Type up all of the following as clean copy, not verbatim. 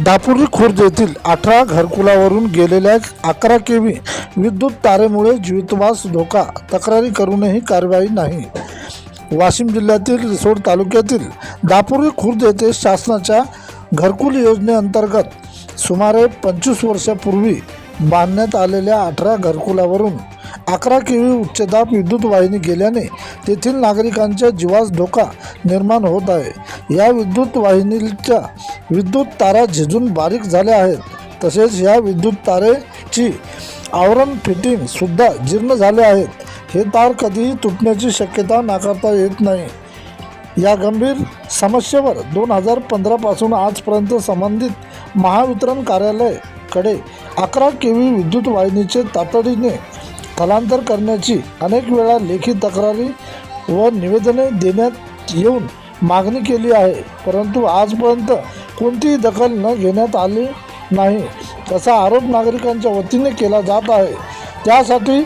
दापुरी खुर्द येथील 18 घरकुलावरून गेलेल्या 11 केव्ही विद्युत तारेमुळे जीवितवास धोका, तक्रारी करूनही कार्यवाही नाही। वाशिम जिल्ह्यातील रिसोड तालुक्यातील दापुरी खुर्द येथे शासनाच्या घरकुल योजनेअंतर्गत सुमारे 25 वर्षापूर्वी बांधण्यात आलेल्या 18 घरकुलावरून 11 केव्ही उच्चदाब विद्युत वाहिनी गेल्याने तेथील नागरिकांच्या जीवास धोका निर्माण होत आहे। या विद्युत वाहिनीच्या विद्युत तारा झिजून बारीक झाल्या आहेत, तसेच या विद्युत तारेची आवरण फिटिंग सुद्धा जीर्ण झाले आहेत। हे तार कधीही तुटण्याची शक्यता नाकारता येत नाही। या गंभीर समस्येवर 2015 पासून आजपर्यंत संबंधित महावितरण कार्यालयाकडे 11 केव्ही विद्युत वाहिनीचे तातडीने स्थलांतर करण्याची अनेक वेळा लेखी तक्रारी व निवेदने देण्यात येऊन मागणी केली आहे, परंतु आजपर्यंत कोणतीही दखल न घेण्यात आली नाही, असा आरोप नागरिकांच्या वतीने केला जात आहे। त्यासाठी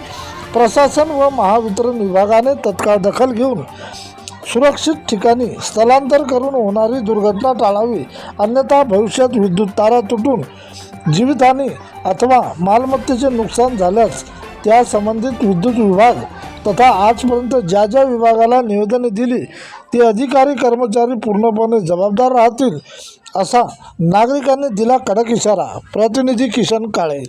प्रशासन व महावितरण विभागाने तत्काळ दखल घेऊन सुरक्षित ठिकाणी स्थलांतर करून होणारी दुर्घटना टाळावी, अन्यथा भविष्यात विद्युत तारा तुटून जीवितहानी अथवा मालमत्तेचे नुकसान झाल्यास त्या संबंधित विद्युत विभाग तथा आजपर्यंत ज्या ज्या विभागाला निवेदने दिली ते अधिकारी कर्मचारी पूर्णपणे जबाबदार राहतील, असा नागरिकांनी दिला कडक इशारा। प्रतिनिधी किशन काळे।